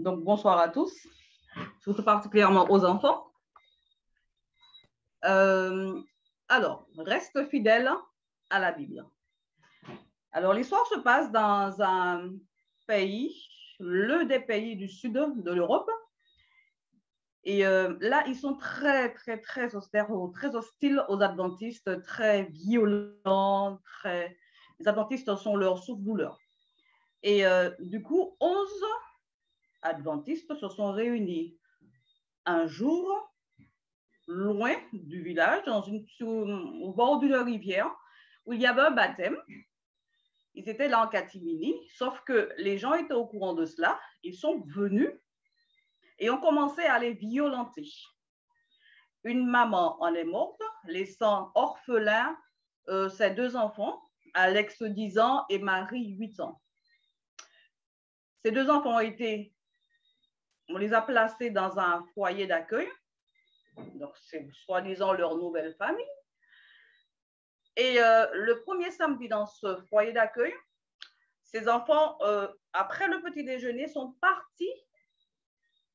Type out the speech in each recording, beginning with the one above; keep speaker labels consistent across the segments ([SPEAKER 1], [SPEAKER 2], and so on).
[SPEAKER 1] Donc, bonsoir à tous, surtout particulièrement aux enfants. Alors, reste fidèle à la Bible. Alors, l'histoire se passe dans un pays, l'un des pays du sud de l'Europe. Et là, ils sont très austères, très hostiles aux adventistes, très violents, les adventistes sont leur souffre-douleur. Et du coup, 11 adventistes se sont réunis un jour, loin du village, au bord d'une rivière, où il y avait un baptême. Ils étaient là en catimini, sauf que les gens étaient au courant de cela. Ils sont venus et ont commencé à les violenter. Une maman en est morte, laissant orphelins ses 2 enfants, Alex 10 ans et Marie 8 ans. Ces 2 enfants on les a placés dans un foyer d'accueil. Donc, c'est soi-disant leur nouvelle famille. Et le premier samedi dans ce foyer d'accueil, ces enfants, après le petit déjeuner, sont partis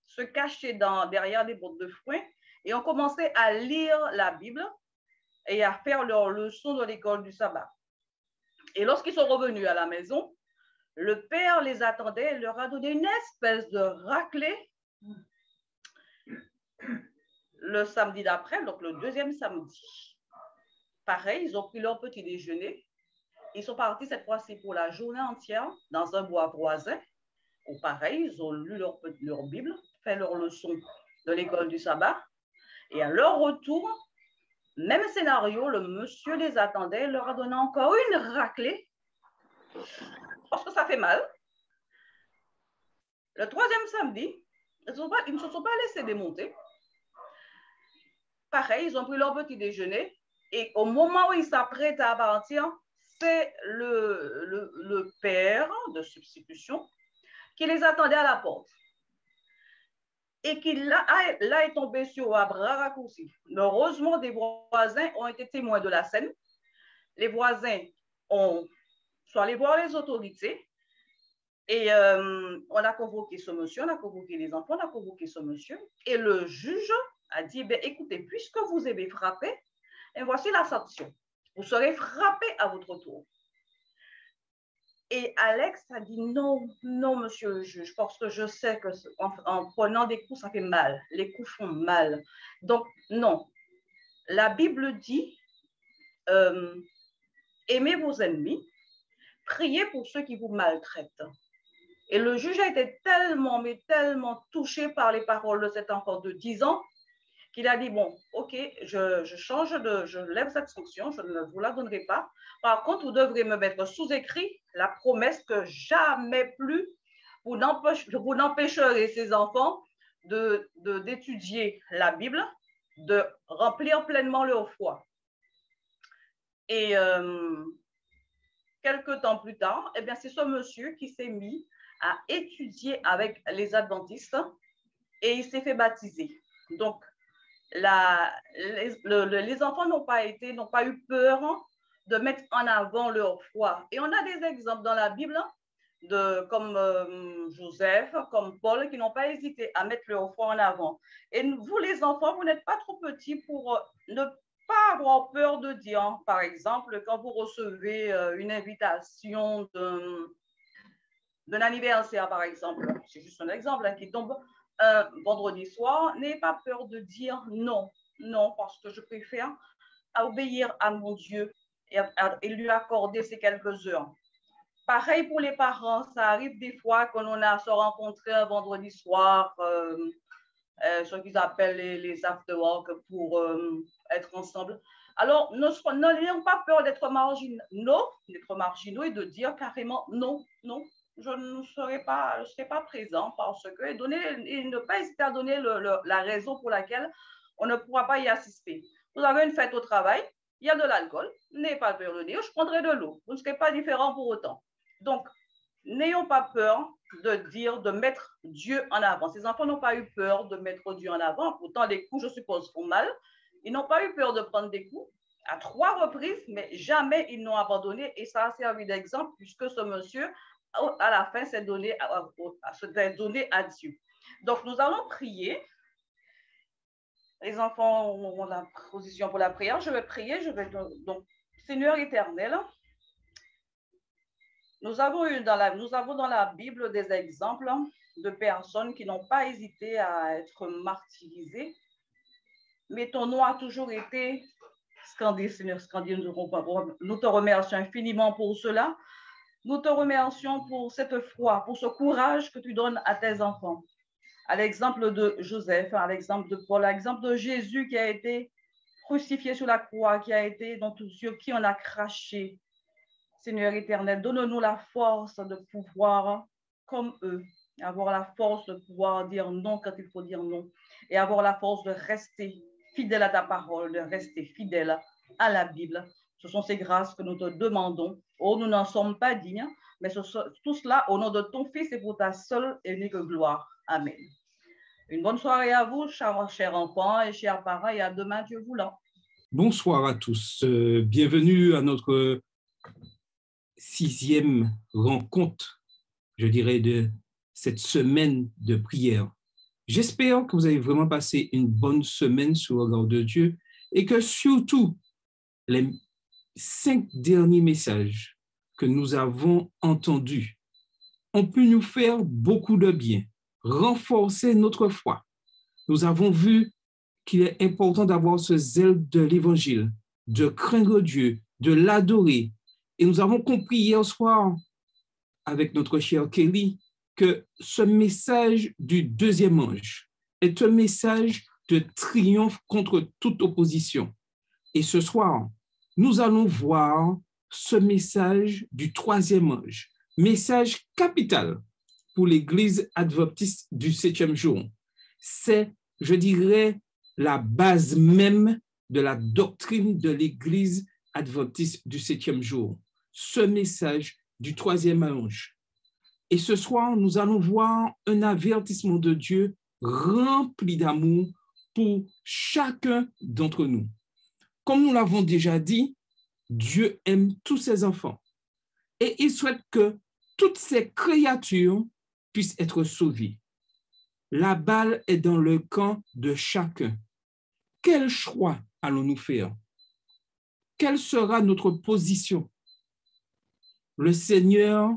[SPEAKER 1] se cacher derrière des bottes de fruits et ont commencé à lire la Bible et à faire leurs leçons de l'école du sabbat. Et lorsqu'ils sont revenus à la maison, le père les attendait et leur a donné une espèce de raclée le samedi d'après, donc le deuxième samedi. Pareil, ils ont pris leur petit déjeuner. Ils sont partis cette fois-ci pour la journée entière dans un bois voisin. Ou pareil, ils ont lu leur Bible, fait leur leçon de l'école du sabbat. Et à leur retour, même scénario, le monsieur les attendait, leur a donné encore une raclée parce que ça fait mal. Le troisième samedi, ils ne se sont pas laissés démonter. Pareil, ils ont pris leur petit déjeuner et au moment où ils s'apprêtent à partir, c'est le père de substitution qui les attendait à la porte et qui là est tombé sur un bras raccourci. Heureusement, des voisins ont été témoins de la scène. Les voisins sont allés voir les autorités et on a convoqué ce monsieur, on a convoqué les enfants, on a convoqué ce monsieur et le juge a dit, écoutez, puisque vous avez frappé, et voici la sanction. Vous serez frappé à votre tour. Et Alex a dit, non, monsieur le juge, parce que je sais qu'en prenant des coups, ça fait mal. Les coups font mal. Donc, non. La Bible dit, aimez vos ennemis, priez pour ceux qui vous maltraitent. Et le juge a été tellement touché par les paroles de cet enfant de 10 ans qu'il a dit, bon, ok, je lève cette sanction, je ne vous la donnerai pas. Par contre, vous devrez me mettre sous écrit la promesse que jamais plus vous n'empêcherez ces enfants d'étudier la Bible, de remplir pleinement leur foi. Et quelques temps plus tard, c'est ce monsieur qui s'est mis à étudier avec les adventistes et il s'est fait baptiser. Donc, les enfants n'ont pas eu peur de mettre en avant leur foi. Et on a des exemples dans la Bible comme Joseph, comme Paul, qui n'ont pas hésité à mettre leur foi en avant. Et vous, les enfants, vous n'êtes pas trop petits pour ne pas avoir peur de dire, par exemple, quand vous recevez une invitation d'un anniversaire, par exemple, c'est juste un exemple hein, qui tombe un vendredi soir, n'ayez pas peur de dire non, non, parce que je préfère obéir à mon Dieu et lui accorder ces quelques heures. Pareil pour les parents, ça arrive des fois qu'on a se rencontrer un vendredi soir, ce qu'ils appellent les after-work pour être ensemble. Alors, n'ayons pas peur d'être marginaux et de dire carrément non, non, je ne serai pas présent parce que, et ne pas hésiter à donner la raison pour laquelle on ne pourra pas y assister. Vous avez une fête au travail, il y a de l'alcool, n'ayez pas peur de dire, je prendrai de l'eau. Vous ne serez pas différent pour autant. Donc, n'ayons pas peur de dire, de mettre Dieu en avant. Ces enfants n'ont pas eu peur de mettre Dieu en avant. Pourtant, les coups, je suppose, font mal. Ils n'ont pas eu peur de prendre des coups à 3 reprises, mais jamais ils n'ont abandonné. Et ça a servi d'exemple puisque ce monsieur, à la fin, s'est donné à Dieu. Donc, nous allons prier. Les enfants ont la position pour la prière. Je vais prier. Donc, Seigneur éternel, nous avons dans la Bible des exemples de personnes qui n'ont pas hésité à être martyrisées, mais ton nom a toujours été scandé, Seigneur, scandé. Nous te remercions infiniment pour cela. Nous te remercions pour cette foi, pour ce courage que tu donnes à tes enfants. À l'exemple de Joseph, à l'exemple de Paul, à l'exemple de Jésus qui a été crucifié sur la croix, sur qui on a craché. Seigneur éternel, donne-nous la force de pouvoir, comme eux, avoir la force de pouvoir dire non quand il faut dire non et avoir la force de rester fidèle à ta parole, de rester fidèle à la Bible. Ce sont ces grâces que nous te demandons. Oh, nous n'en sommes pas dignes, mais tout cela au nom de ton Fils et pour ta seule et unique gloire. Amen. Une bonne soirée à vous, chers enfants et chers parents, et à demain, Dieu voulant.
[SPEAKER 2] Bonsoir à tous. Bienvenue à notre 6e rencontre, je dirais, de cette semaine de prière. J'espère que vous avez vraiment passé une bonne semaine sous le regard de Dieu et que surtout les 5 derniers messages que nous avons entendus ont pu nous faire beaucoup de bien, renforcer notre foi. Nous avons vu qu'il est important d'avoir ce zèle de l'Évangile, de craindre Dieu, de l'adorer. Et nous avons compris hier soir, avec notre cher Kelly, que ce message du deuxième ange est un message de triomphe contre toute opposition. Et ce soir, nous allons voir ce message du troisième ange, message capital pour l'Église adventiste du 7e jour. C'est, je dirais, la base même de la doctrine de l'Église adventiste du 7e jour, ce message du troisième ange. Et ce soir, nous allons voir un avertissement de Dieu rempli d'amour pour chacun d'entre nous. Comme nous l'avons déjà dit, Dieu aime tous ses enfants et il souhaite que toutes ces créatures puissent être sauvées. La balle est dans le camp de chacun. Quel choix allons-nous faire? Quelle sera notre position? Le Seigneur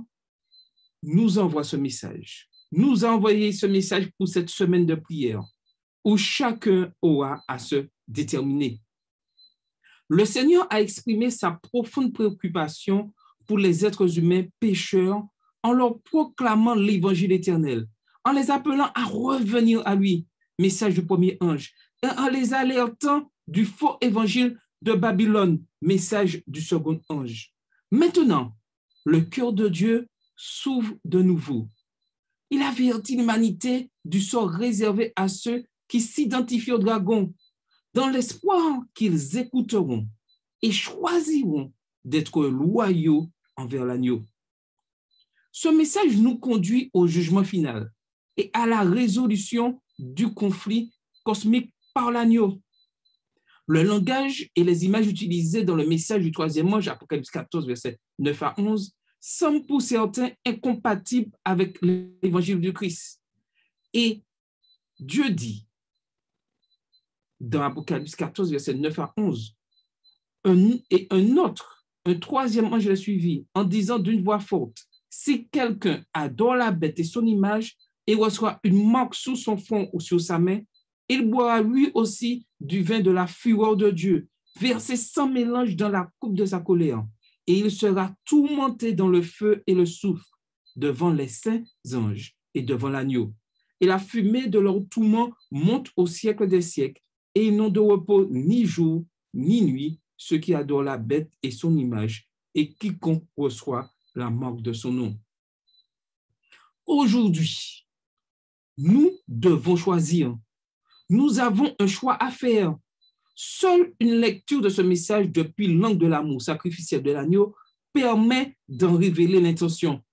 [SPEAKER 2] nous envoie ce message. Nous a envoyé ce message pour cette semaine de prière où chacun aura à se déterminer. Le Seigneur a exprimé sa profonde préoccupation pour les êtres humains pécheurs en leur proclamant l'évangile éternel, en les appelant à revenir à lui, message du premier ange, et en les alertant du faux évangile de Babylone, message du second ange. Maintenant, le cœur de Dieu s'ouvre de nouveau. Il avertit l'humanité du sort réservé à ceux qui s'identifient au dragon, dans l'espoir qu'ils écouteront et choisiront d'être loyaux envers l'agneau. Ce message nous conduit au jugement final et à la résolution du conflit cosmique par l'agneau. Le langage et les images utilisées dans le message du troisième ange, Apocalypse 14, versets 9 à 11, semble pour certains incompatible avec l'évangile du Christ. Et Dieu dit, dans Apocalypse 14, verset 9 à 11, un troisième ange l'a suivi en disant d'une voix forte, si quelqu'un adore la bête et son image et reçoit une marque sous son front ou sur sa main, il boira lui aussi du vin de la fureur de Dieu, versé sans mélange dans la coupe de sa colère, et il sera tourmenté dans le feu et le soufre devant les saints anges et devant l'agneau. Et la fumée de leur tourment monte au siècle des siècles, et ils n'ont de repos ni jour ni nuit, ceux qui adorent la bête et son image, et quiconque reçoit la marque de son nom. Aujourd'hui, nous devons choisir. Nous avons un choix à faire. Seule une lecture de ce message depuis l'angle de l'amour sacrificiel de l'agneau permet d'en révéler l'intention.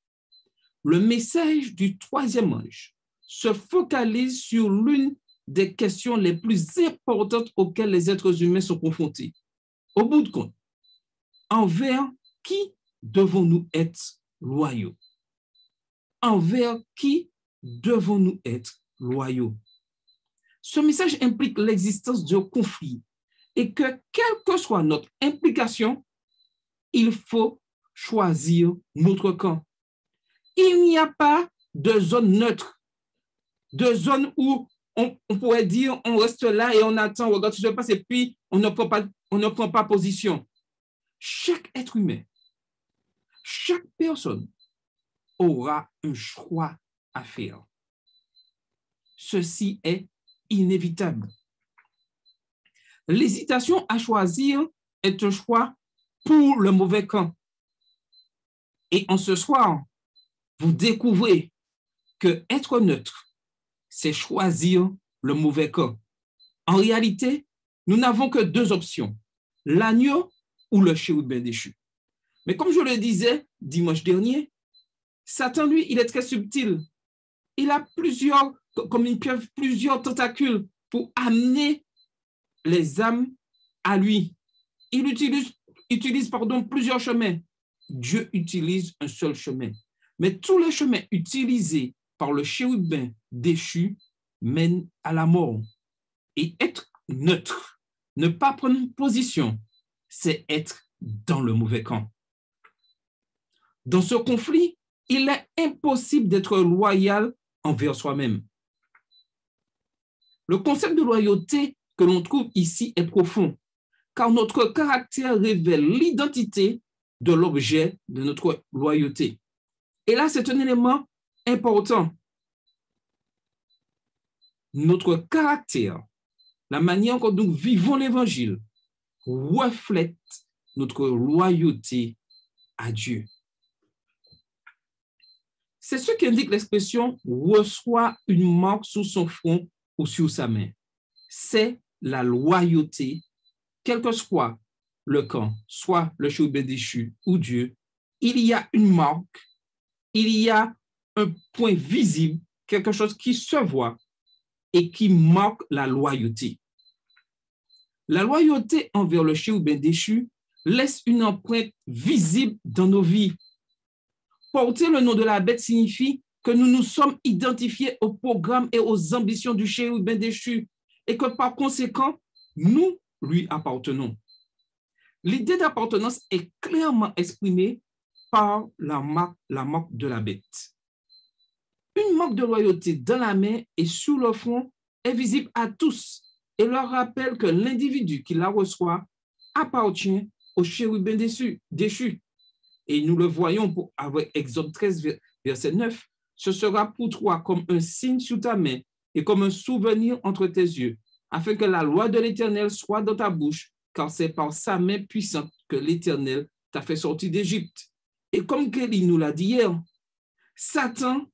[SPEAKER 2] Le message du troisième ange se focalise sur l'une des questions les plus importantes auxquelles les êtres humains sont confrontés. Au bout de compte, envers qui devons-nous être loyaux? Envers qui devons-nous être loyaux? Ce message implique l'existence d'un conflit et que, quelle que soit notre implication, il faut choisir notre camp. Il n'y a pas de zone neutre, de zone où on pourrait dire on reste là et on attend, on regarde ce qui se passe et puis on ne prend pas position. Chaque être humain, chaque personne aura un choix à faire. Ceci est inévitable. L'hésitation à choisir est un choix pour le mauvais camp. Et en ce soir, vous découvrez que être neutre, c'est choisir le mauvais camp. En réalité, nous n'avons que deux options, l'agneau ou le chérubin déchu. Mais comme je le disais dimanche dernier, Satan, lui, il est très subtil. Il a comme une pieuvre, plusieurs tentacules pour amener les âmes à lui. Il utilise plusieurs chemins. Dieu utilise un seul chemin. Mais tous les chemins utilisés par le chérubin déchu mènent à la mort. Et être neutre, ne pas prendre position, c'est être dans le mauvais camp. Dans ce conflit, il est impossible d'être loyal envers soi-même. Le concept de loyauté que l'on trouve ici est profond, car notre caractère révèle l'identité de l'objet de notre loyauté. Et là, c'est un élément important. Notre caractère, la manière dont nous vivons l'Évangile, reflète notre loyauté à Dieu. C'est ce qu'indique l'expression « reçoit une marque sur son front ou sur sa main ». C'est la loyauté, quel que soit le camp, soit le chérubin déchu ou Dieu, il y a une marque, il y a un point visible, quelque chose qui se voit et qui marque la loyauté. La loyauté envers le chérubin déchu laisse une empreinte visible dans nos vies. Porter le nom de la bête signifie que nous nous sommes identifiés au programme et aux ambitions du chérubin déchu et que par conséquent, nous lui appartenons. L'idée d'appartenance est clairement exprimée par la marque de la bête. Une marque de loyauté dans la main et sur le front est visible à tous et leur rappelle que l'individu qui la reçoit appartient au chérubin déchu. Et nous le voyons avec Exode 13, verset 9. Ce sera pour toi comme un signe sur ta main et comme un souvenir entre tes yeux, afin que la loi de l'Éternel soit dans ta bouche, car c'est par sa main puissante que l'Éternel t'a fait sortir d'Égypte. Et comme Kelly nous l'a dit hier, Satan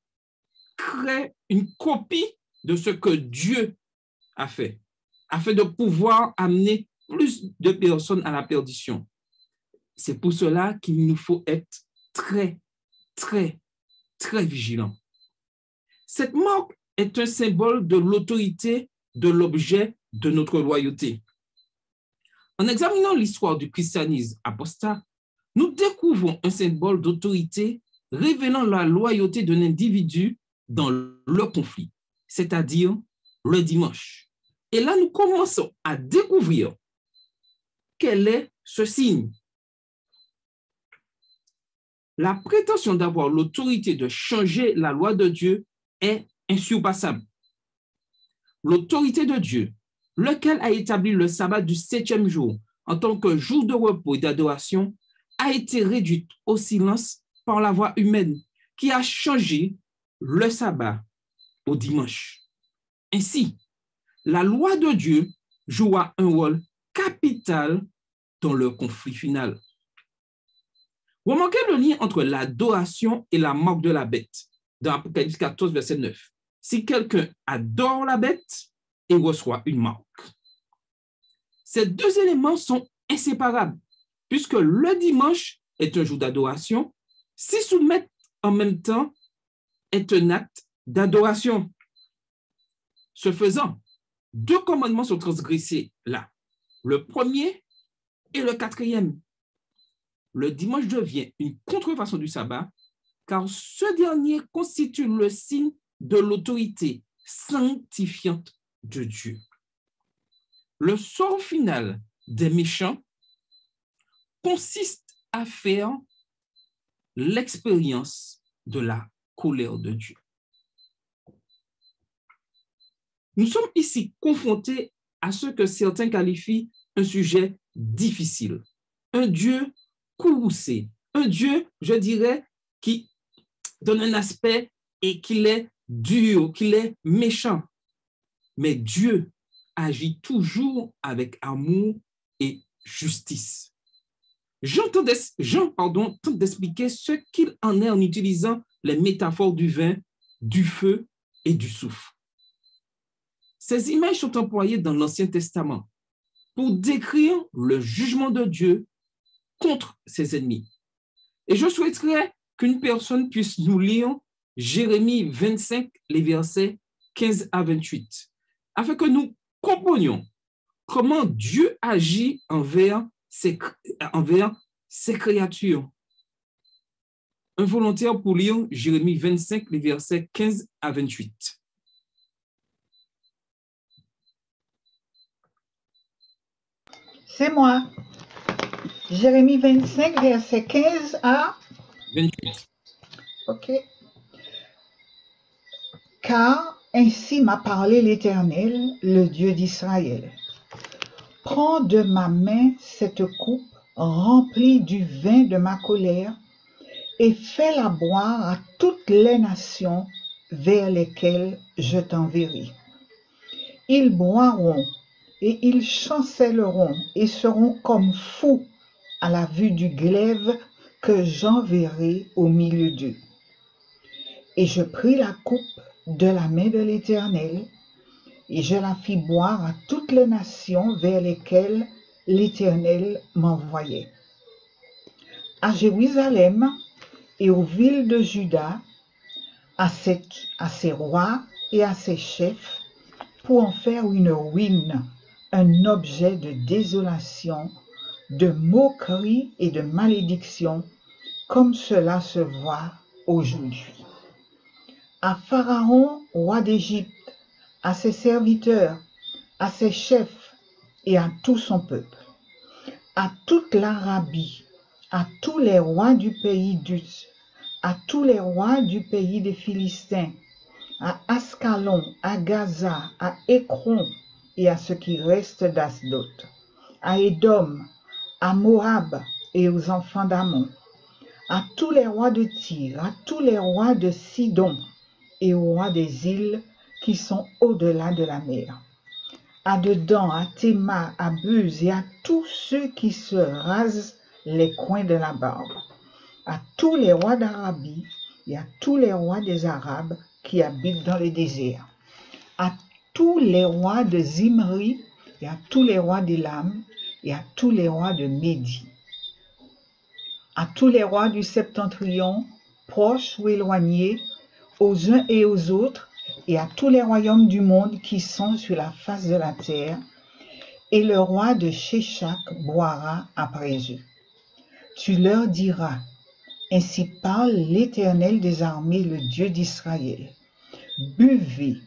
[SPEAKER 2] crée une copie de ce que Dieu a fait, afin de pouvoir amener plus de personnes à la perdition. C'est pour cela qu'il nous faut être très, très, très vigilants. Cette marque est un symbole de l'autorité de l'objet de notre loyauté. En examinant l'histoire du christianisme apostat, nous découvrons un symbole d'autorité révélant la loyauté d'un individu dans le conflit, c'est-à-dire le dimanche. Et là, nous commençons à découvrir quel est ce signe. La prétention d'avoir l'autorité de changer la loi de Dieu est insurpassable. L'autorité de Dieu, lequel a établi le sabbat du 7e jour en tant que jour de repos et d'adoration, a été réduite au silence par la voix humaine qui a changé le sabbat au dimanche. Ainsi, la loi de Dieu joua un rôle capital dans le conflit final. Remarquez le lien entre l'adoration et la marque de la bête dans Apocalypse 14, verset 9. Si quelqu'un adore la bête, il reçoit une marque. Ces deux éléments sont inséparables, puisque le dimanche est un jour d'adoration, s'y soumettre en même temps est un acte d'adoration. Ce faisant, deux commandements sont transgressés là, le premier et le quatrième. Le dimanche devient une contrefaçon du sabbat, car ce dernier constitue le signe de l'autorité sanctifiante de Dieu. Le sort final des méchants consiste à faire l'expérience de la colère de Dieu. Nous sommes ici confrontés à ce que certains qualifient un sujet difficile, un Dieu courroucé, un Dieu, je dirais, qui donne un aspect et qu'il est dur, qu'il est méchant. Mais Dieu agit toujours avec amour et justice. Jean tente d'expliquer ce qu'il en est en utilisant les métaphores du vin, du feu et du soufre. Ces images sont employées dans l'Ancien Testament pour décrire le jugement de Dieu contre ses ennemis. Et je souhaiterais qu'une personne puisse nous lire Jérémie 25, les versets 15 à 28, afin que nous comprenions comment Dieu agit envers ses créatures. Un volontaire pour lire Jérémie 25, les versets 15 à 28.
[SPEAKER 3] C'est moi. Jérémie 25, verset 15 à
[SPEAKER 2] 28.
[SPEAKER 3] OK. Car ainsi m'a parlé l'Éternel, le Dieu d'Israël. Prends de ma main cette coupe remplie du vin de ma colère et fais-la boire à toutes les nations vers lesquelles je t'enverrai. Ils boiront et ils chancelleront et seront comme fous à la vue du glaive que j'enverrai au milieu d'eux. Et je pris la coupe de la main de l'Éternel, et je la fis boire à toutes les nations vers lesquelles l'Éternel m'envoyait. À Jérusalem et aux villes de Juda, à ses rois et à ses chefs, pour en faire une ruine, un objet de désolation, de moquerie et de malédiction, comme cela se voit aujourd'hui. À Pharaon, roi d'Égypte, à ses serviteurs, à ses chefs et à tout son peuple, à toute l'Arabie, à tous les rois du pays d'Uz, à tous les rois du pays des Philistins, à Ascalon, à Gaza, à Écron et à ce qui reste d'Asdod, à Édom, à Moab et aux enfants d'Ammon, à tous les rois de Tyr, à tous les rois de Sidon et aux rois des îles qui sont au-delà de la mer, à Dedan, à Théma, à Buz et à tous ceux qui se rasent les coins de la barbe, à tous les rois d'Arabie et à tous les rois des Arabes qui habitent dans les déserts, à tous les rois de Zimri et à tous les rois d'Élam et à tous les rois de Médie, à tous les rois du septentrion, proches ou éloignés, aux uns et aux autres, et à tous les royaumes du monde qui sont sur la face de la terre, et le roi de Sheshak boira après eux. tu leur diras, ainsi parle l'Éternel des armées, le Dieu d'Israël. Buvez,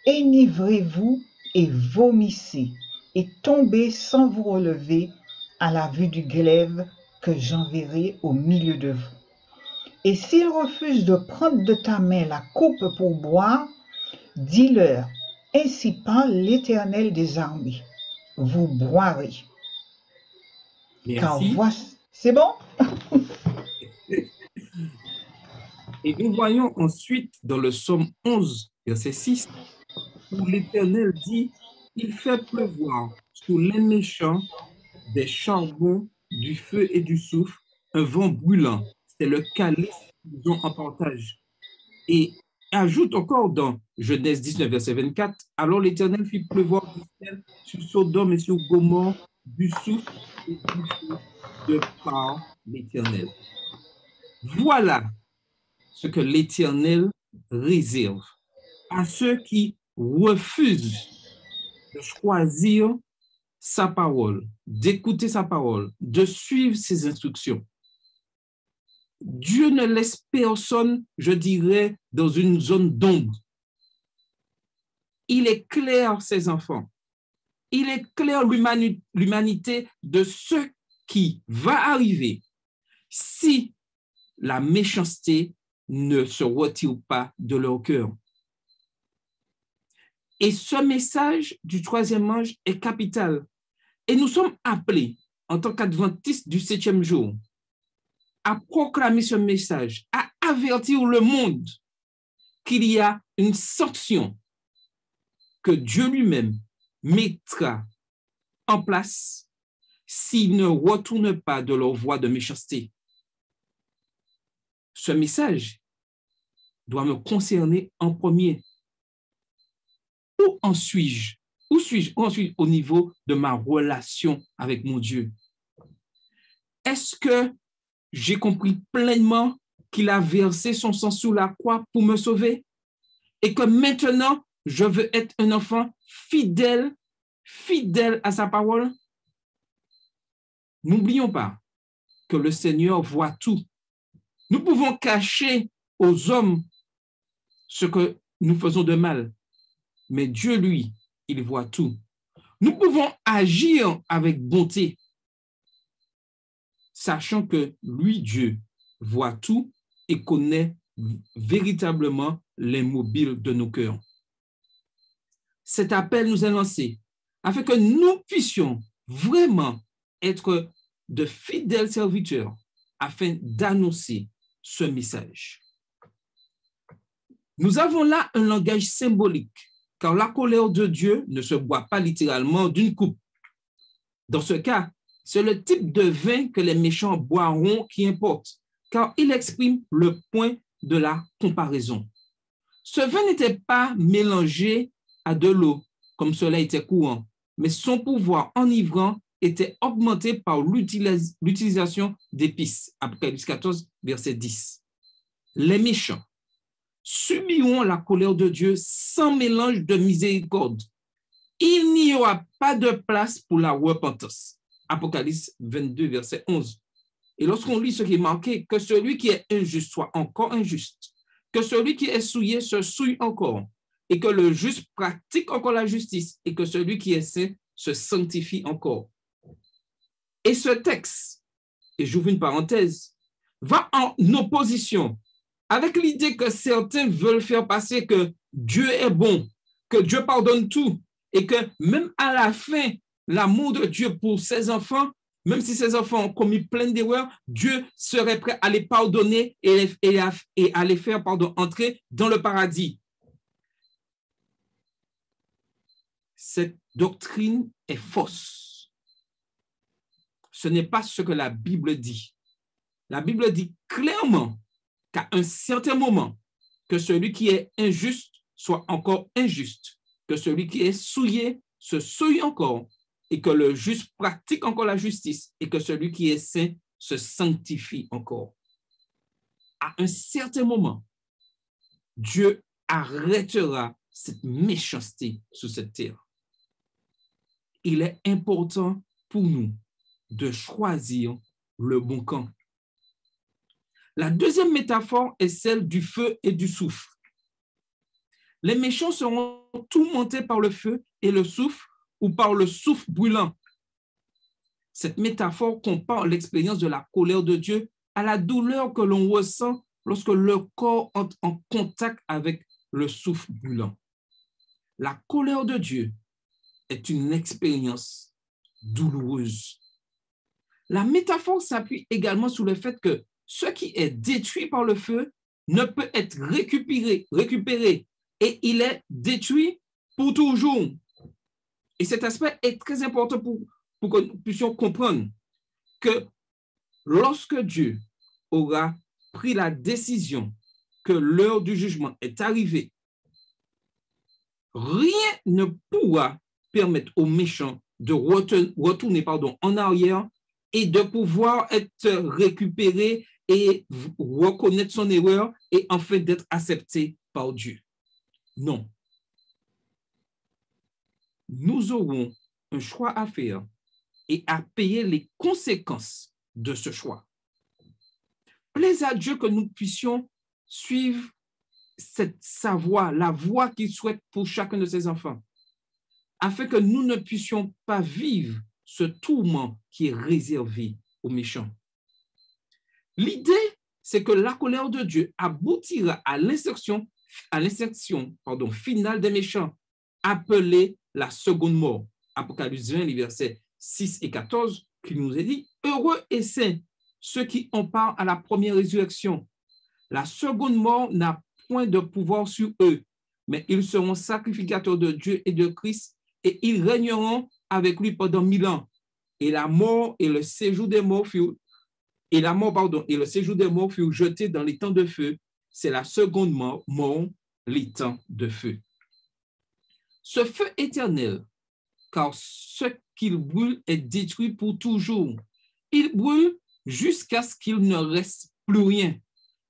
[SPEAKER 3] enivrez-vous et vomissez, et tombez sans vous relever à la vue du glaive que j'enverrai au milieu de vous. Et s'ils refusent de prendre de ta main la coupe pour boire, dis-leur, ainsi parle l'Éternel des armées, vous boirez. Car
[SPEAKER 2] Merci.
[SPEAKER 3] voici, c'est bon?
[SPEAKER 2] Et nous voyons ensuite dans le psaume 11, verset 6, où l'Éternel dit, il fait pleuvoir sur les méchants des charbons, du feu et du soufre, un vent brûlant. C'est le calice qu'ils ont en partage. Et ajoute encore dans Genèse 19, verset 24, alors l'Éternel fit pleuvoir du ciel sur Sodome et sur Gomorrhe du soufre et du feu de par l'Éternel. Voilà ce que l'Éternel réserve à ceux qui refusent de choisir sa parole, d'écouter sa parole, de suivre ses instructions. Dieu ne laisse personne, je dirais, dans une zone d'ombre. Il éclaire ses enfants. Il éclaire l'humanité de ce qui va arriver si la méchanceté ne se retire pas de leur cœur. Et ce message du troisième ange est capital. Et nous sommes appelés, en tant qu'adventistes du 7e jour, à proclamer ce message, à avertir le monde qu'il y a une sanction que Dieu lui-même mettra en place s'ils ne retournent pas de leur voie de méchanceté. Ce message doit me concerner en premier. Où en suis-je? Où suis-je au niveau de ma relation avec mon Dieu? Est-ce que j'ai compris pleinement qu'il a versé son sang sous la croix pour me sauver et que maintenant, je veux être un enfant fidèle à sa parole? N'oublions pas que le Seigneur voit tout. Nous pouvons cacher aux hommes ce que nous faisons de mal, mais Dieu, lui, il voit tout. Nous pouvons agir avec bonté, sachant que lui, Dieu, voit tout et connaît véritablement les mobiles de nos cœurs. Cet appel nous est lancé afin que nous puissions vraiment être de fidèles serviteurs afin d'annoncer ce message. Nous avons là un langage symbolique, car la colère de Dieu ne se boit pas littéralement d'une coupe. Dans ce cas, c'est le type de vin que les méchants boiront qui importe, car il exprime le point de la comparaison. Ce vin n'était pas mélangé à de l'eau, comme cela était courant, mais son pouvoir enivrant était augmenté par l'utilisation d'épices. Apocalypse 14, verset 10. Les méchants subiront la colère de Dieu sans mélange de miséricorde. Il n'y aura pas de place pour la repentance. Apocalypse 22, verset 11. Et lorsqu'on lit ce qui est marqué, que celui qui est injuste soit encore injuste, que celui qui est souillé se souille encore, et que le juste pratique encore la justice, et que celui qui est saint se sanctifie encore. Et ce texte, et j'ouvre une parenthèse, va en opposition avec l'idée que certains veulent faire passer que Dieu est bon, que Dieu pardonne tout, et que même à la fin, l'amour de Dieu pour ses enfants, même si ses enfants ont commis plein d'erreurs, Dieu serait prêt à les pardonner et à les faire entrer dans le paradis. Cette doctrine est fausse. Ce n'est pas ce que la Bible dit. La Bible dit clairement qu'à un certain moment, que celui qui est injuste soit encore injuste, que celui qui est souillé se souille encore, et que le juste pratique encore la justice, et que celui qui est saint se sanctifie encore. À un certain moment, Dieu arrêtera cette méchanceté sur cette terre. Il est important pour nous de choisir le bon camp. La deuxième métaphore est celle du feu et du soufre. Les méchants seront tourmentés par le feu et le soufre ou par le soufre brûlant. Cette métaphore compare l'expérience de la colère de Dieu à la douleur que l'on ressent lorsque le corps entre en contact avec le soufre brûlant. La colère de Dieu est une expérience douloureuse. La métaphore s'appuie également sur le fait que ce qui est détruit par le feu ne peut être récupéré et il est détruit pour toujours. Et cet aspect est très important pour que nous puissions comprendre que lorsque Dieu aura pris la décision que l'heure du jugement est arrivée, rien ne pourra permettre aux méchants de retourner en arrière et de pouvoir être récupéré et reconnaître son erreur et en fait d'être accepté par Dieu. Non. Nous aurons un choix à faire et à payer les conséquences de ce choix. Plaise à Dieu que nous puissions suivre sa voie, la voie qu'il souhaite pour chacun de ses enfants, afin que nous ne puissions pas vivre ce tourment qui est réservé aux méchants. L'idée, c'est que la colère de Dieu aboutira à l'insertion finale des méchants, appelée la seconde mort. Apocalypse 20, les versets 6 et 14, qui nous est dit « Heureux et saints ceux qui ont part à la première résurrection. La seconde mort n'a point de pouvoir sur eux, mais ils seront sacrificateurs de Dieu et de Christ, et ils régneront avec lui pendant 1000 ans. Et la mort et le séjour des morts furent jetés dans les temps de feu. C'est la seconde mort, les temps de feu. Ce feu éternel, car ce qu'il brûle est détruit pour toujours. Il brûle jusqu'à ce qu'il ne reste plus rien.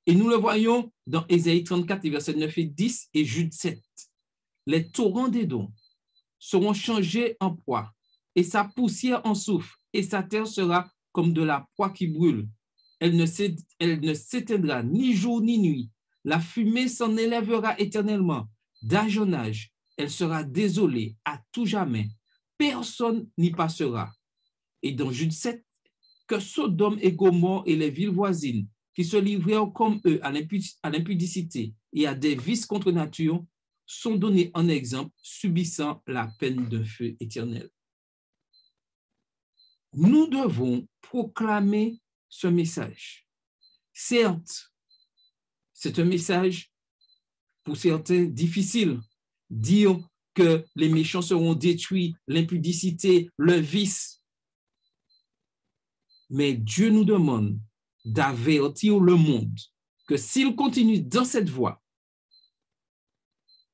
[SPEAKER 2] Et nous le voyons dans Ésaïe 34, versets 9 et 10 et Jude 7. Les torrents d'Édom seront changés en poix, et sa poussière en soufre, et sa terre sera comme de la poix qui brûle. Elle ne s'éteindra ni jour ni nuit. La fumée s'en élèvera éternellement. D'âge en âge, elle sera désolée à tout jamais. Personne n'y passera. Et dans Jude 7, que Sodome et Gomorrhe et les villes voisines, qui se livrèrent comme eux à l'impudicité et à des vices contre nature, sont donnés en exemple, subissant la peine d'un feu éternel. Nous devons proclamer ce message. Certes, c'est un message pour certains difficile. Dire que les méchants seront détruits, l'impudicité, le vice. Mais Dieu nous demande d'avertir le monde que s'il continue dans cette voie,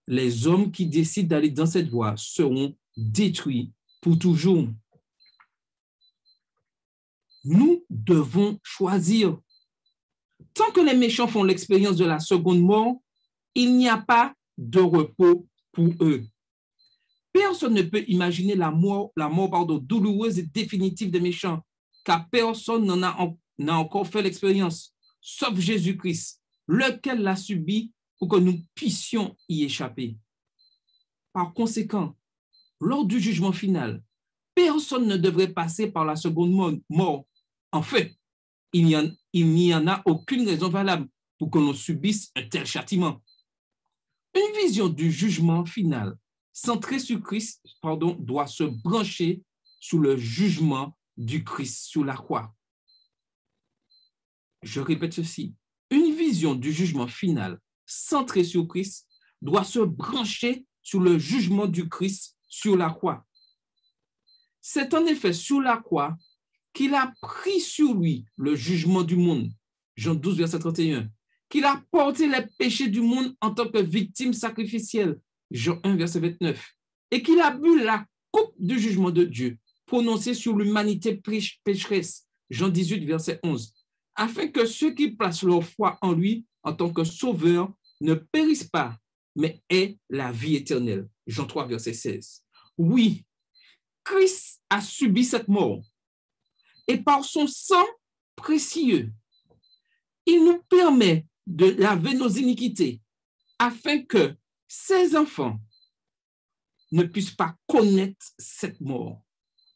[SPEAKER 2] les hommes qui décident d'aller dans cette voie seront détruits pour toujours. Nous devons choisir. Tant que les méchants font l'expérience de la seconde mort, il n'y a pas de repos pour eux. Personne ne peut imaginer la mort douloureuse et définitive des méchants, car personne n'a encore fait l'expérience, sauf Jésus-Christ, lequel l'a subi pour que nous puissions y échapper. Par conséquent, lors du jugement final, personne ne devrait passer par la seconde mort. En fait, il n'y en a aucune raison valable pour que l'on subisse un tel châtiment. Une vision du jugement final centrée sur Christ doit se brancher sur le jugement du Christ sur la croix. Je répète ceci. Une vision du jugement final centrée sur Christ doit se brancher sur le jugement du Christ sur la croix. C'est en effet sur la croix qu'il a pris sur lui le jugement du monde. Jean 12, verset 31. Qu'il a porté les péchés du monde en tant que victime sacrificielle. Jean 1, verset 29. Et qu'il a bu la coupe du jugement de Dieu prononcée sur l'humanité pécheresse. Jean 18, verset 11. Afin que ceux qui placent leur foi en lui en tant que sauveur ne périssent pas, mais aient la vie éternelle. Jean 3, verset 16. Oui, Christ a subi cette mort. Et par son sang précieux, Il nous permet de laver nos iniquités afin que ces enfants ne puissent pas connaître cette mort.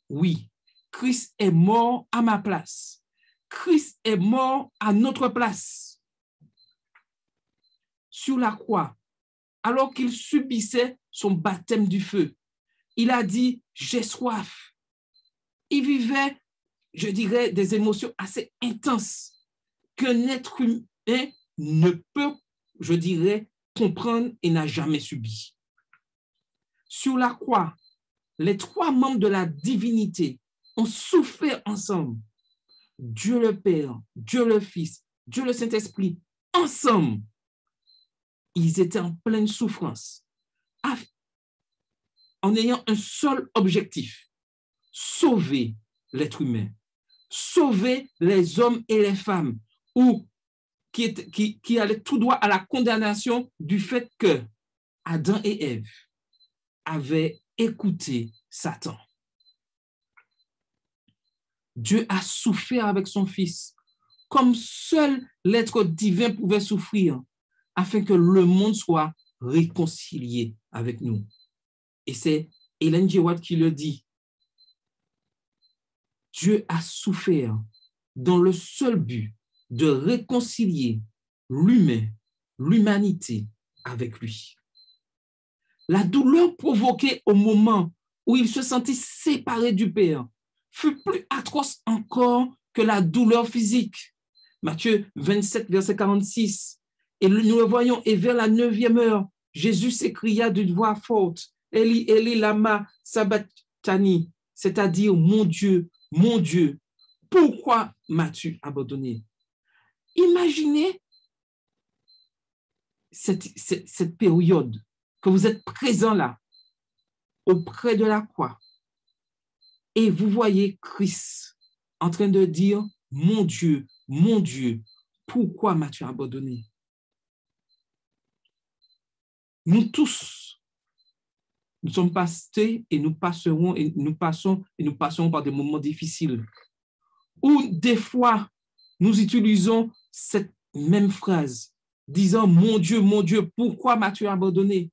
[SPEAKER 2] Oui, Christ est mort à ma place. Christ est mort à notre place. Sur la croix, alors qu'il subissait son baptême du feu, il a dit, j'ai soif. Il vivait, je dirais, des émotions assez intenses qu'un être humain ne peut, je dirais, comprendre et n'a jamais subi. Sur la croix, les trois membres de la divinité ont souffert ensemble. Dieu le Père, Dieu le Fils, Dieu le Saint-Esprit, ensemble. Ils étaient en pleine souffrance, en ayant un seul objectif, sauver l'être humain, sauver les hommes et les femmes, ou qui allaient tout droit à la condamnation du fait que Adam et Ève avaient écouté Satan. Dieu a souffert avec son Fils, comme seul l'être divin pouvait souffrir, afin que le monde soit réconcilié avec nous. Et c'est Ellen G. White qui le dit. Dieu a souffert dans le seul but de réconcilier l'humain, l'humanité avec lui. La douleur provoquée au moment où il se sentit séparé du Père fut plus atroce encore que la douleur physique. Matthieu 27, verset 46. Et nous le voyons, et vers la 9e heure, Jésus s'écria d'une voix forte, Eli, Eli, lama sabachthani, c'est-à-dire, mon Dieu, pourquoi m'as-tu abandonné? Imaginez cette période que vous êtes présent là, auprès de la croix, et vous voyez Christ en train de dire, mon Dieu, pourquoi m'as-tu abandonné? Nous tous, nous sommes passés et nous passerons et nous passerons par des moments difficiles où des fois nous utilisons cette même phrase disant mon Dieu, pourquoi m'as-tu abandonné?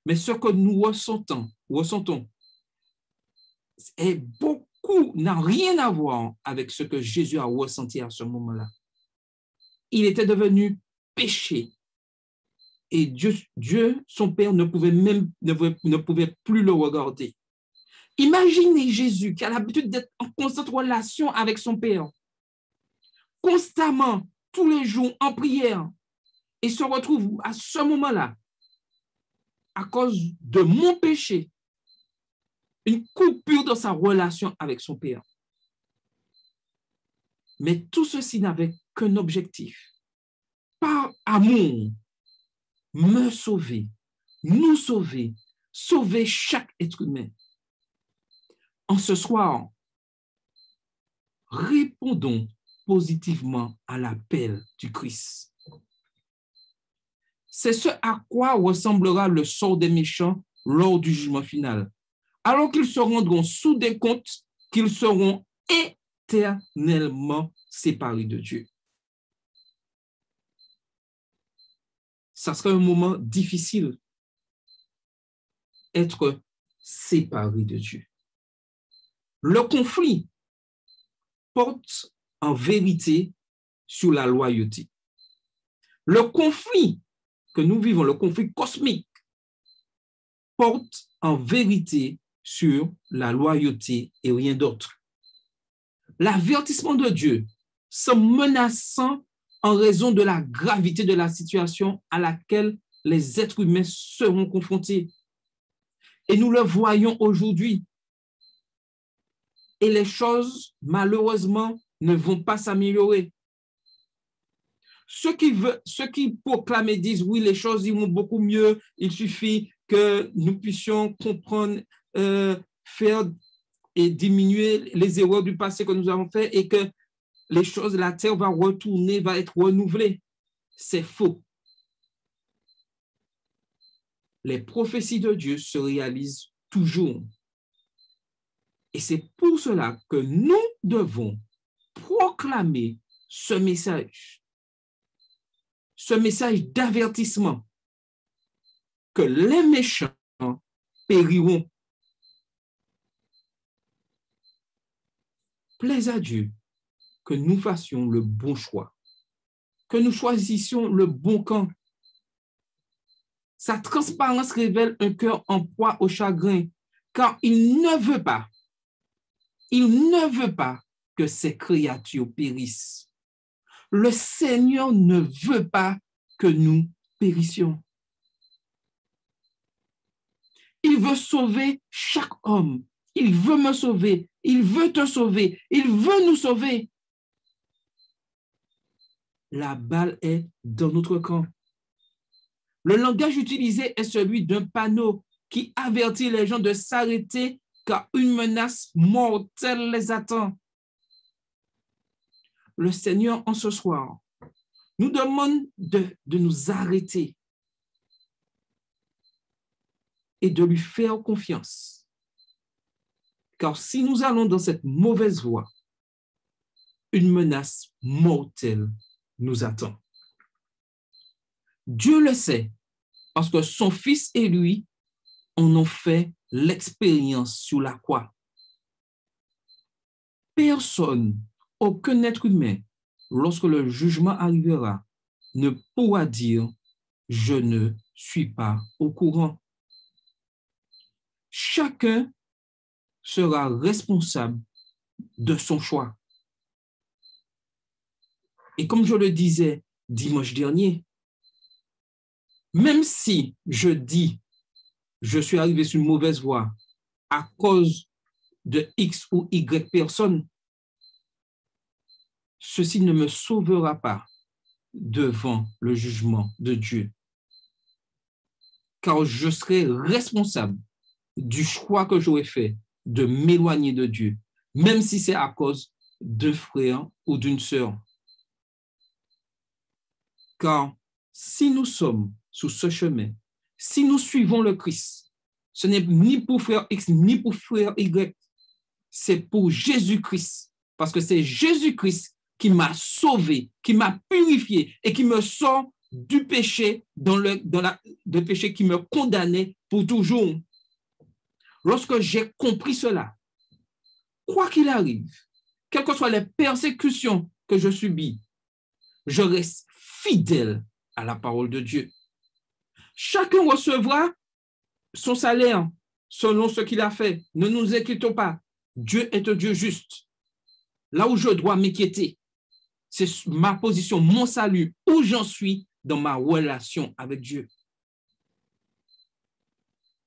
[SPEAKER 2] Mais ce que nous ressentons n'a rien à voir avec ce que Jésus a ressenti à ce moment-là. Il était devenu péché. Et Dieu, son Père, ne pouvait plus le regarder. Imaginez Jésus qui a l'habitude d'être en constante relation avec son Père, constamment, tous les jours, en prière, et se retrouve à ce moment-là, à cause de mon péché, une coupure dans sa relation avec son Père. Mais tout ceci n'avait qu'un objectif. Par amour, me sauver, nous sauver, sauver chaque être humain. En ce soir, répondons positivement à l'appel du Christ. C'est ce à quoi ressemblera le sort des méchants lors du jugement final, alors qu'ils se rendront sous des comptes qu'ils seront éternellement séparés de Dieu. Ça sera un moment difficile, être séparé de Dieu. Le conflit porte en vérité sur la loyauté. Le conflit que nous vivons, le conflit cosmique, porte en vérité sur la loyauté et rien d'autre. L'avertissement de Dieu semble menaçant en raison de la gravité de la situation à laquelle les êtres humains seront confrontés. Et nous le voyons aujourd'hui. Et les choses, malheureusement, ne vont pas s'améliorer. Ceux qui proclament et disent, oui, les choses iront beaucoup mieux, il suffit que nous puissions comprendre, faire et diminuer les erreurs du passé que nous avons fait et que les choses, la terre va retourner, va être renouvelée. C'est faux. Les prophéties de Dieu se réalisent toujours. Et c'est pour cela que nous devons proclamer ce message d'avertissement que les méchants périront. Plaise à Dieu que nous fassions le bon choix, que nous choisissions le bon camp. Sa transparence révèle un cœur en proie au chagrin, car il ne veut pas que ces créatures périssent. Le Seigneur ne veut pas que nous périssions. Il veut sauver chaque homme. Il veut me sauver. Il veut te sauver. Il veut nous sauver. La balle est dans notre camp. Le langage utilisé est celui d'un panneau qui avertit les gens de s'arrêter car une menace mortelle les attend. Le Seigneur, en ce soir, nous demande de nous arrêter et de lui faire confiance. Car si nous allons dans cette mauvaise voie, une menace mortelle nous attend. Dieu le sait, parce que son Fils et lui en ont fait l'expérience sur la croix. Personne, aucun être humain, lorsque le jugement arrivera, ne pourra dire « je ne suis pas au courant ». Chacun sera responsable de son choix. Et comme je le disais dimanche dernier, même si je dis je suis arrivé sur une mauvaise voie à cause de X ou Y personne, ceci ne me sauvera pas devant le jugement de Dieu. Car je serai responsable du choix que j'aurais fait de m'éloigner de Dieu, même si c'est à cause d'un frère ou d'une sœur. Car si nous sommes sur ce chemin, si nous suivons le Christ, ce n'est ni pour frère X ni pour frère Y, c'est pour Jésus-Christ, parce que c'est Jésus-Christ qui m'a sauvé, qui m'a purifié et qui me sort du péché, de péché qui me condamnait pour toujours. Lorsque j'ai compris cela, quoi qu'il arrive, quelles que soient les persécutions que je subis, je reste fidèle à la parole de Dieu. Chacun recevra son salaire selon ce qu'il a fait. Ne nous inquiétons pas. Dieu est un Dieu juste. Là où je dois m'inquiéter, c'est ma position, mon salut, où j'en suis dans ma relation avec Dieu.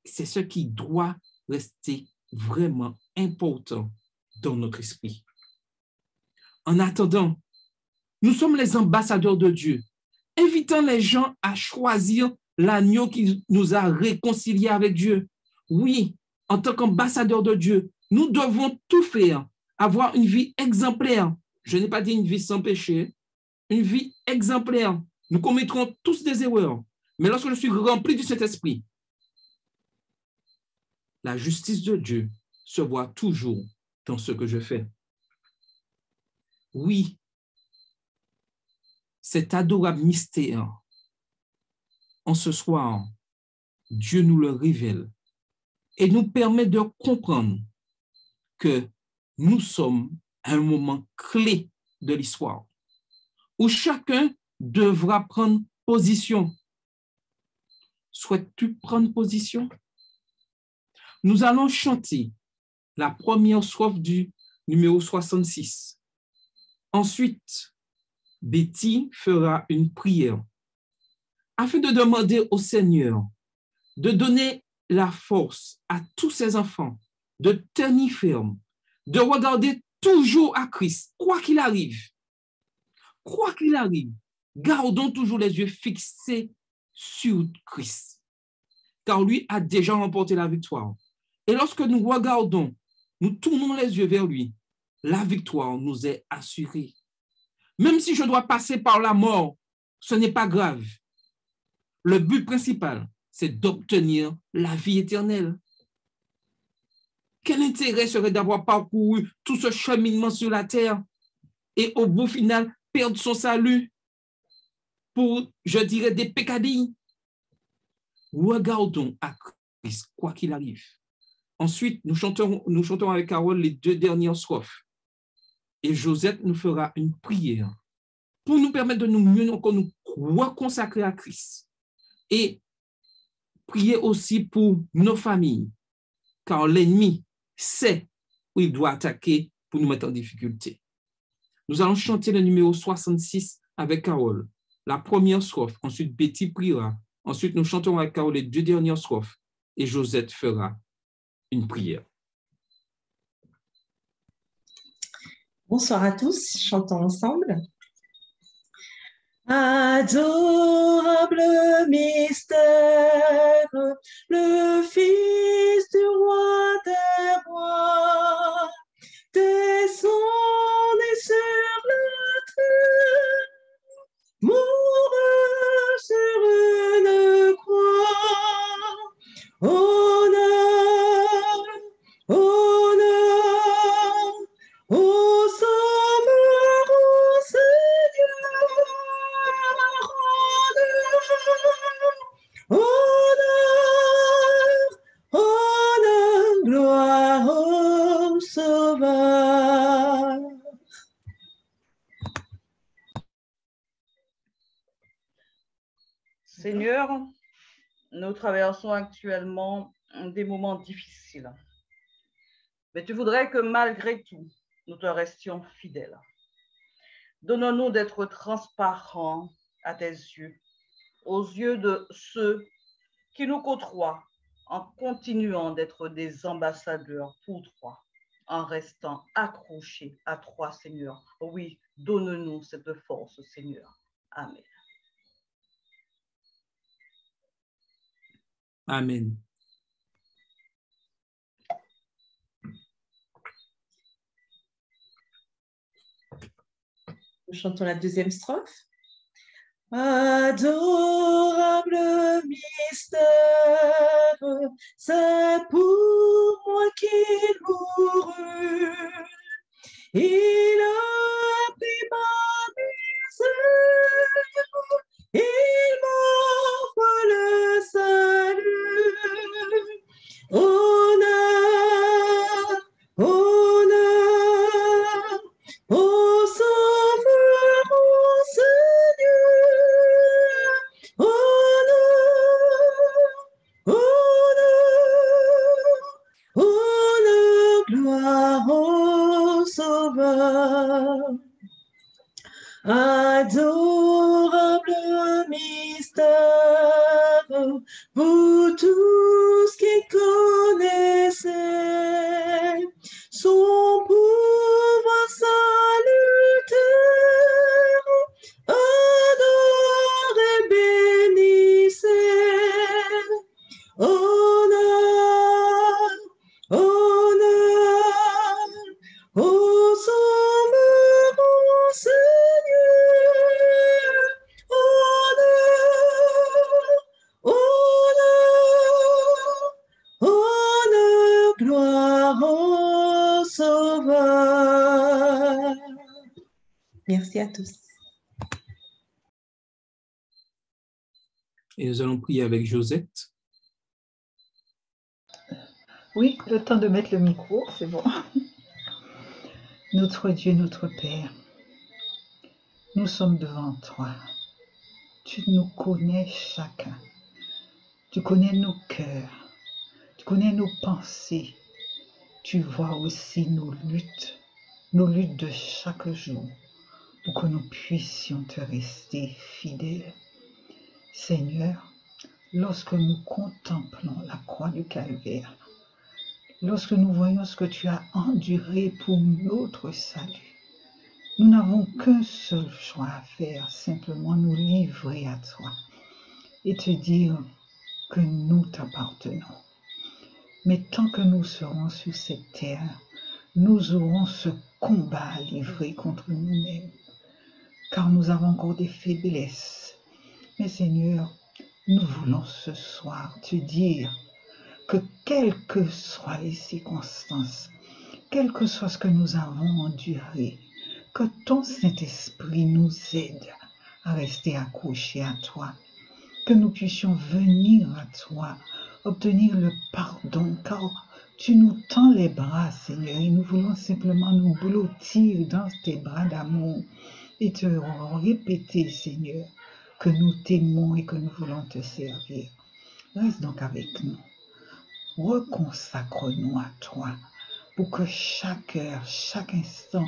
[SPEAKER 2] C'est ce qui doit rester vraiment important dans notre esprit. En attendant, nous sommes les ambassadeurs de Dieu, invitant les gens à choisir l'agneau qui nous a réconciliés avec Dieu. Oui, en tant qu'ambassadeurs de Dieu, nous devons tout faire, avoir une vie exemplaire. Je n'ai pas dit une vie sans péché, une vie exemplaire. Nous commettrons tous des erreurs, mais lorsque je suis rempli du Saint-Esprit, la justice de Dieu se voit toujours dans ce que je fais. Oui, cet adorable mystère, en ce soir, Dieu nous le révèle et nous permet de comprendre que nous sommes à un moment clé de l'histoire où chacun devra prendre position. Souhaites-tu prendre position? Nous allons chanter la première strophe du numéro 66. Ensuite, Betty fera une prière afin de demander au Seigneur de donner la force à tous ses enfants de tenir ferme, de regarder toujours à Christ, quoi qu'il arrive. Quoi qu'il arrive, gardons toujours les yeux fixés sur Christ, car lui a déjà remporté la victoire. Et lorsque nous regardons, nous tournons les yeux vers lui, la victoire nous est assurée. Même si je dois passer par la mort, ce n'est pas grave. Le but principal, c'est d'obtenir la vie éternelle. Quel intérêt serait d'avoir parcouru tout ce cheminement sur la terre et au bout final, perdre son salut pour, je dirais, des peccadilles. Regardons à Christ, quoi qu'il arrive. Ensuite, nous chantons avec Carole les 2 dernières strophes. Et Josette nous fera une prière pour nous permettre de mieux encore nous reconsacrer à Christ. Et prier aussi pour nos familles, car l'ennemi sait où il doit attaquer pour nous mettre en difficulté. Nous allons chanter le numéro 66 avec Carole, la première strophe. Ensuite, Betty priera. Ensuite, nous chanterons avec Carole les 2 dernières strophes et Josette fera une prière.
[SPEAKER 4] Bonsoir à tous, chantons ensemble. Adorable mystère, le Fils du roi des rois descendait sur la terre, mourut sur une croix. Honneur, honneur, au Sauveur, au Seigneur, honneur, honneur, gloire au Sauveur.
[SPEAKER 1] Seigneur, nous traversons actuellement des moments difficiles. Mais tu voudrais que malgré tout, nous te restions fidèles. Donne-nous d'être transparents à tes yeux, aux yeux de ceux qui nous côtoient, en continuant d'être des ambassadeurs pour toi, en restant accrochés à toi, Seigneur. Oui, donne-nous cette force, Seigneur. Amen.
[SPEAKER 2] Amen.
[SPEAKER 4] Nous chantons la 2e strophe. Adorable mystère, c'est pour moi qu'il mourut. Il a pris ma misère, il m'offre le salut. Honneur, honneur, au Sauveur, au Seigneur, honneur, honneur, honneur, gloire au Sauveur. Adorable mystère, vous tous qui connaissez son pouvoir salutaire, adorez, bénissez, honneur, honneur, au Sauveur, au Seigneur, honneur, honneur, gloire au Sauveur. Merci à tous.
[SPEAKER 2] Et nous allons prier avec Josette.
[SPEAKER 3] Oui, le temps de mettre le micro, c'est bon. Notre Dieu, notre Père, nous sommes devant toi. Tu nous connais chacun. Tu connais nos cœurs. Tu connais nos pensées. Tu vois aussi nos luttes de chaque jour, pour que nous puissions te rester fidèles. Seigneur, lorsque nous contemplons la croix du Calvaire, lorsque nous voyons ce que tu as enduré pour notre salut, nous n'avons qu'un seul choix à faire, simplement nous livrer à toi et te dire que nous t'appartenons. Mais tant que nous serons sur cette terre, nous aurons ce combat à livrer contre nous-mêmes, car nous avons encore des faiblesses. Mais Seigneur, nous voulons ce soir te dire que quelles que soient les circonstances, quel que soit ce que nous avons enduré, Que ton Saint-Esprit nous aide à rester accrochés à toi. Que nous puissions venir à toi, obtenir le pardon, car tu nous tends les bras, Seigneur, et nous voulons simplement nous blottir dans tes bras d'amour et te répéter, Seigneur, que nous t'aimons et que nous voulons te servir. Reste donc avec nous. Reconsacre-nous à toi pour que chaque heure, chaque instant,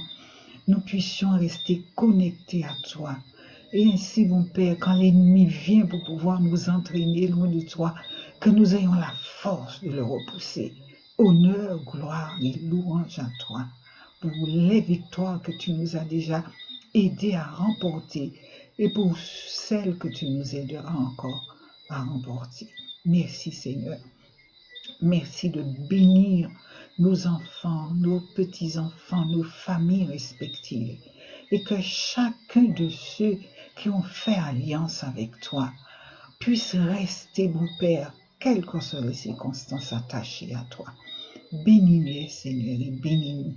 [SPEAKER 3] nous puissions rester connectés à toi. Et ainsi, mon Père, quand l'ennemi vient pour pouvoir nous entraîner loin de toi, que nous ayons la force de le repousser. Honneur, gloire et louange à toi pour les victoires que tu nous as déjà aidés à remporter et pour celles que tu nous aideras encore à remporter. Merci Seigneur. Merci de bénir nos enfants, nos petits-enfants, nos familles respectives. Et que chacun de ceux qui ont fait alliance avec toi puisse rester, mon Père, quelles que soient les circonstances attachées à toi. Bénis-les, Seigneur, et bénis-nous.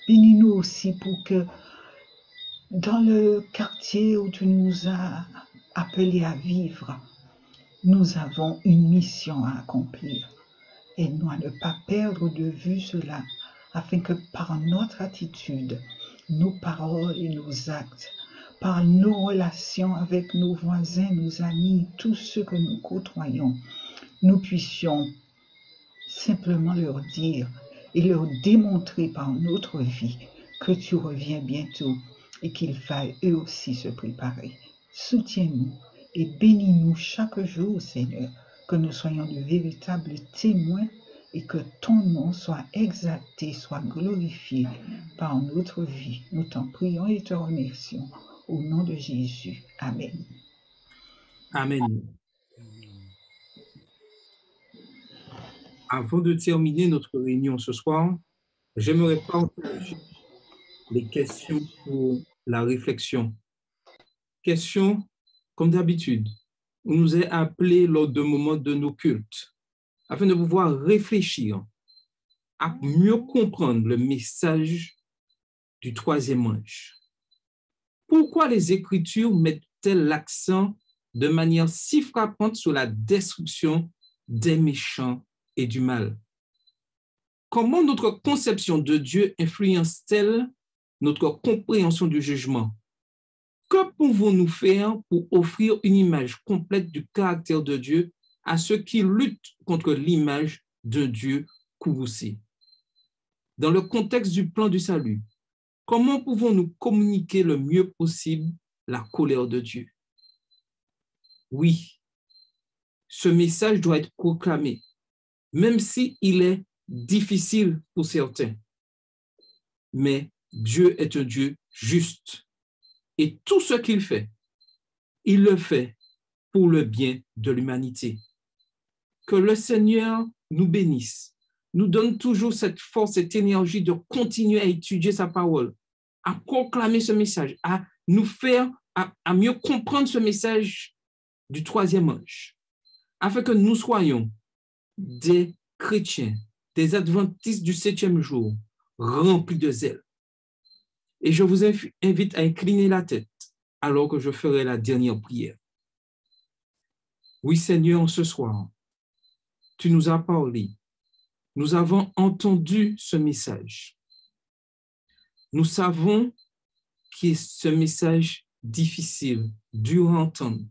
[SPEAKER 3] Bénis-nous aussi pour que dans le quartier où tu nous as appelés à vivre, nous avons une mission à accomplir. Aide-nous à ne pas perdre de vue cela, afin que par notre attitude, nos paroles et nos actes, par nos relations avec nos voisins, nos amis, tous ceux que nous côtoyons, nous puissions simplement leur dire et leur démontrer par notre vie que tu reviens bientôt et qu'il faille eux aussi se préparer. Soutiens-nous et bénis-nous chaque jour, Seigneur, que nous soyons de véritables témoins et que ton nom soit exalté, soit glorifié par notre vie. Nous t'en prions et te remercions. Au nom de Jésus. Amen.
[SPEAKER 2] Amen. Avant de terminer notre réunion ce soir, j'aimerais partager les questions pour la réflexion. Questions, comme d'habitude, on nous est appelés lors de moments de nos cultes, afin de pouvoir réfléchir à mieux comprendre le message du troisième ange. Pourquoi les Écritures mettent-elles l'accent de manière si frappante sur la destruction des méchants et du mal? Comment notre conception de Dieu influence-t-elle notre compréhension du jugement? Que pouvons-nous faire pour offrir une image complète du caractère de Dieu à ceux qui luttent contre l'image de Dieu courroucée? Dans le contexte du plan du salut, comment pouvons-nous communiquer le mieux possible la colère de Dieu? Oui, ce message doit être proclamé, même s'il est difficile pour certains. Mais Dieu est un Dieu juste. Et tout ce qu'il fait, il le fait pour le bien de l'humanité. Que le Seigneur nous bénisse, nous donne toujours cette force, cette énergie de continuer à étudier sa parole, à proclamer ce message, à nous faire, à mieux comprendre ce message du troisième ange, afin que nous soyons des chrétiens, des adventistes du 7e jour, remplis de zèle. Et je vous invite à incliner la tête alors que je ferai la dernière prière. Oui, Seigneur, ce soir, tu nous as parlé. Nous avons entendu ce message. Nous savons que ce message difficile, dur à entendre,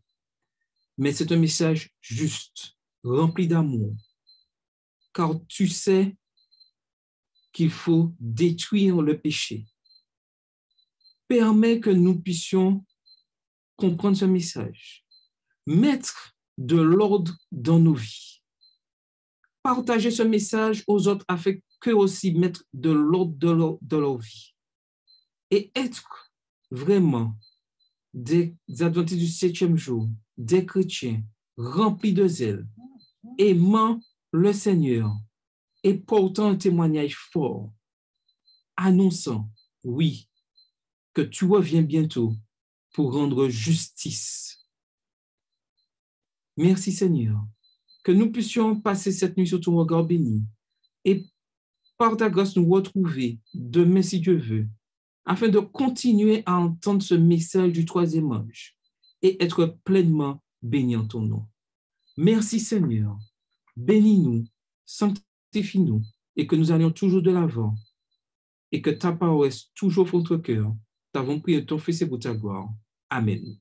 [SPEAKER 2] mais c'est un message juste, rempli d'amour, car tu sais qu'il faut détruire le péché. Permets que nous puissions comprendre ce message, mettre de l'ordre dans nos vies, partager ce message aux autres afin qu'eux aussi mettent de l'ordre dans leur vie et être vraiment des adventistes du 7e jour, des chrétiens remplis de zèle, aimant le Seigneur et portant un témoignage fort, annonçant, oui, que tu reviens bientôt pour rendre justice. Merci Seigneur, que nous puissions passer cette nuit sur ton regard béni et par ta grâce nous retrouver demain si Dieu veut afin de continuer à entendre ce message du troisième ange et être pleinement bénis en ton nom. Merci Seigneur, bénis-nous, sanctifie-nous et que nous allions toujours de l'avant et que ta parole reste toujours votre cœur. T'avons prié ton Fils et pour ta gloire. Amen.